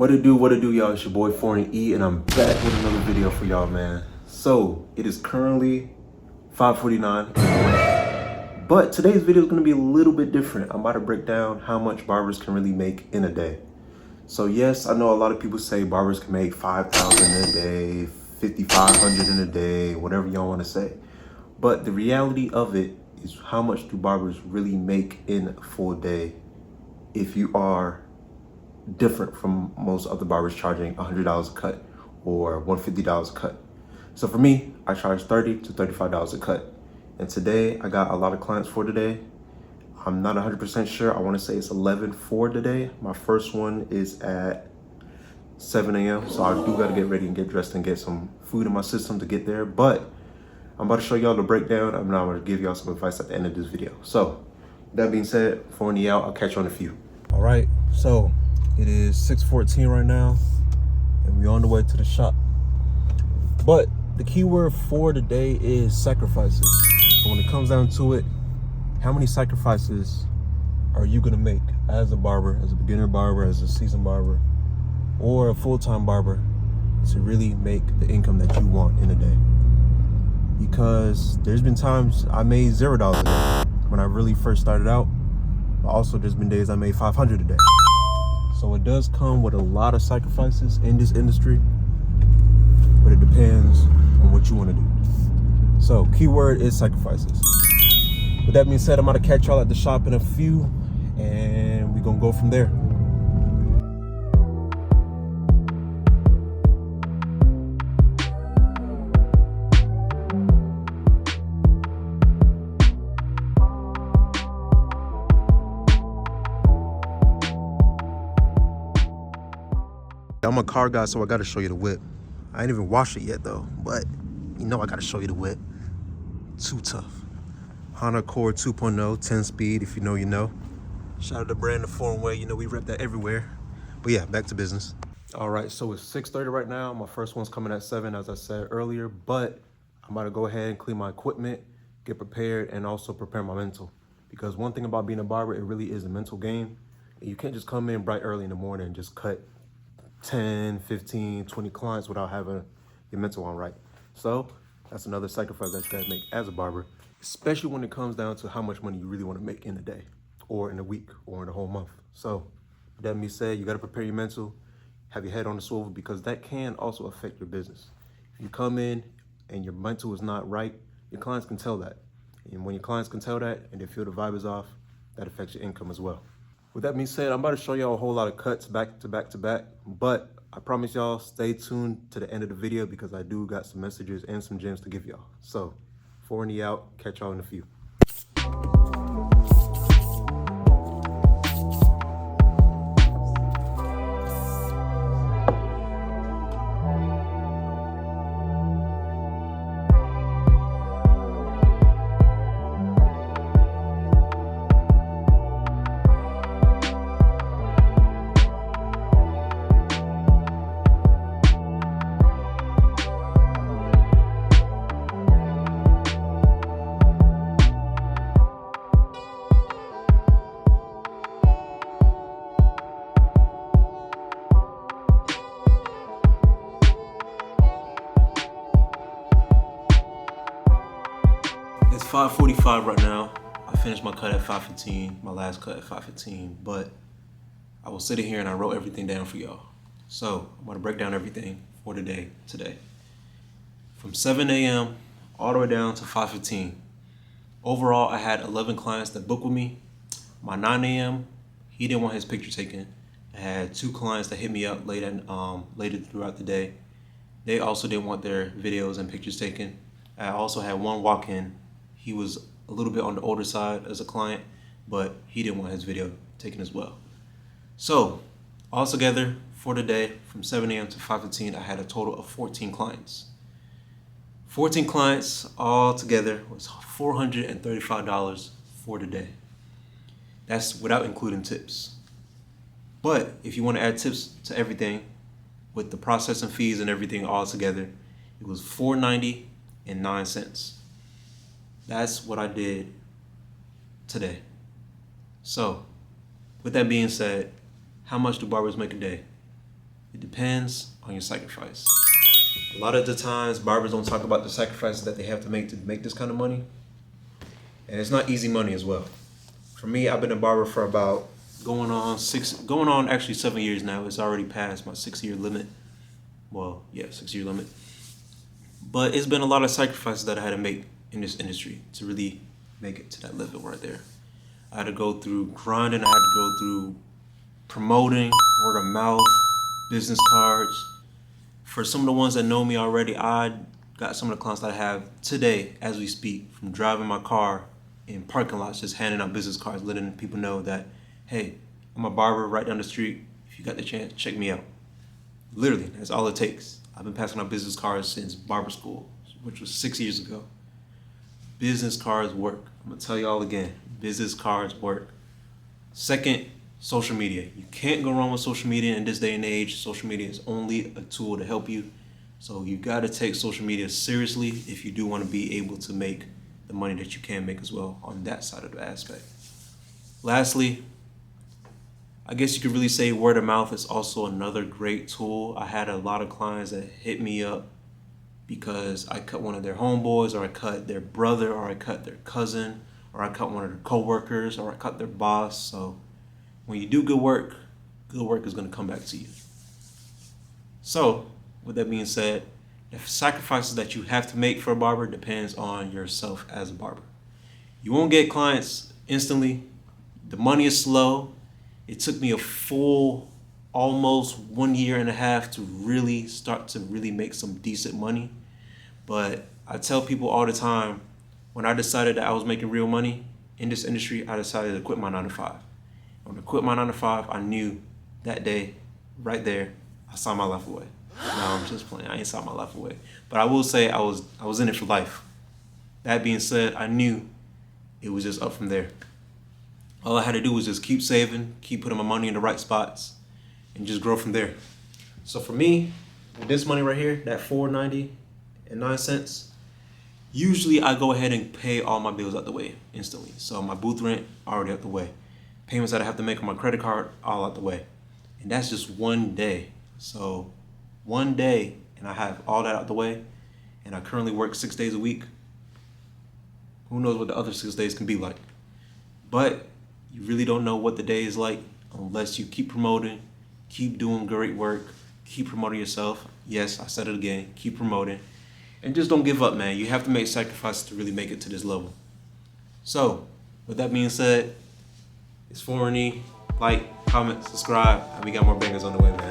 What it do, y'all? It's your boy Foreign E, and I'm back with another video for y'all, man. So, it is currently 5:49 in the morning, but today's video is going to be a little bit different. I'm about to break down how much barbers can really make in a day. So, yes, I know a lot of people say barbers can make 5,000 in a day, 5,500 in a day, whatever y'all want to say. But the reality of it is, how much do barbers really make in a full day if you are different from most other barbers charging $100 a cut or $150 a cut? So for me, I charge $30 to $35 a cut. And today I got a lot of clients for today. I'm not 100% sure. I want to say it's 11 for today. My first one is at 7 a.m. So I do got to get ready and get dressed and get some food in my system to get there. But I'm about to show y'all the breakdown. I'm now going to give y'all some advice at the end of this video. So that being said, for the out, I'll catch you on a few. All right, so it is 6:14 right now, and we're on the way to the shop. But the key word for today is sacrifices. So when it comes down to it, how many sacrifices are you gonna make as a barber, as a beginner barber, as a seasoned barber, or a full-time barber to really make the income that you want in a day? Because there's been times I made $0 a day when I really first started out, but also there's been days I made 500 a day. So it does come with a lot of sacrifices in this industry, but it depends on what you want to do. So keyword is sacrifices. With that being said, I'm going to catch y'all at the shop in a few, and we're going to go from there. I'm a car guy, so I gotta show you the whip. I ain't even washed it yet though, but you know I gotta show you the whip. Too tough. Honda Accord 2.0, 10 speed, if you know, you know. Shout out to Brand the Foreign Way, you know we rep that everywhere. But yeah, back to business. All right, so it's 6:30 right now. My first one's coming at 7, as I said earlier, but I'm about to go ahead and clean my equipment, get prepared, and also prepare my mental. Because one thing about being a barber, it really is a mental game. You can't just come in bright early in the morning and just cut 10, 15, 20 clients without having your mental on right. So that's another sacrifice that you gotta make as a barber, especially when it comes down to how much money you really want to make in a day or in a week or in a whole month. So with that being said, you gotta prepare your mental, have your head on the swivel, because that can also affect your business. If you come in and your mental is not right, your clients can tell that. And when your clients can tell that and they feel the vibe is off, that affects your income as well. With that being said, I'm about to show y'all a whole lot of cuts back to back to back, but I promise y'all stay tuned to the end of the video because I do got some messages and some gems to give y'all. So, for and out, catch y'all in a few. It's 5:45 right now. I finished my cut at 5:15, my last cut at 5:15, but I was sitting here and I wrote everything down for y'all. So I'm gonna break down everything for today. From 7 a.m. all the way down to 5:15. Overall, I had 11 clients that booked with me. My 9 a.m., he didn't want his picture taken. I had 2 clients that hit me up later throughout the day. They also didn't want their videos and pictures taken. I also had 1 walk-in. He was a little bit on the older side as a client, but he didn't want his video taken as well. So, altogether for the day, from 7 a.m. to 5:15, I had a total of 14 clients. 14 clients all together was $435 for the day. That's without including tips. But if you want to add tips to everything, with the processing fees and everything all together, it was $4.90. That's what I did today. So, with that being said, how much do barbers make a day? It depends on your sacrifice. A lot of the times, barbers don't talk about the sacrifices that they have to make this kind of money. And it's not easy money as well. For me, I've been a barber for about going on actually 7 years now. It's already past my 6-year limit. Well, yeah, 6-year limit. But it's been a lot of sacrifices that I had to make in this industry to really make it to that level right there. I had to go through grinding. I had to go through promoting, word of mouth, business cards. For some of the ones that know me already, I got some of the clients that I have today as we speak, from driving my car in parking lots, just handing out business cards, letting people know that, hey, I'm a barber right down the street. If you got the chance, check me out. Literally, that's all it takes. I've been passing out business cards since barber school, which was 6 years ago. Business cards work. I'm gonna tell you all again, business cards work. Second, social media. You can't go wrong with social media in this day and age. Social media is only a tool to help you. So you gotta take social media seriously if you do wanna be able to make the money that you can make as well on that side of the aspect. Lastly, I guess you could really say word of mouth is also another great tool. I had a lot of clients that hit me up because I cut one of their homeboys, or I cut their brother, or I cut their cousin, or I cut one of their coworkers, or I cut their boss. So when you do good work is gonna come back to you. So with that being said, the sacrifices that you have to make for a barber depends on yourself as a barber. You won't get clients instantly. The money is slow. It took me a full almost 1.5 years to really start to really make some decent money. But I tell people all the time, when I decided that I was making real money in this industry, I decided to quit my 9-to-5. When I quit my 9-to-5, I knew that day, right there, I saw my life away. No, I'm just playing. I ain't saw my life away. But I will say I was in it for life. That being said, I knew it was just up from there. All I had to do was just keep saving, keep putting my money in the right spots, and just grow from there. So for me, with this money right here, that $4.99, usually I go ahead and pay all my bills out the way instantly. So my booth rent, already out the way. Payments that I have to make on my credit card, all out the way. And that's just one day. So one day, and I have all that out the way, and I currently work 6 days a week. Who knows what the other 6 days can be like? But you really don't know what the day is like unless you keep promoting, keep doing great work, keep promoting yourself. Yes, I said it again, keep promoting. And just don't give up, man. You have to make sacrifices to really make it to this level. So, with that being said, it's 4E. Like, comment, subscribe, and we got more bangers on the way, man.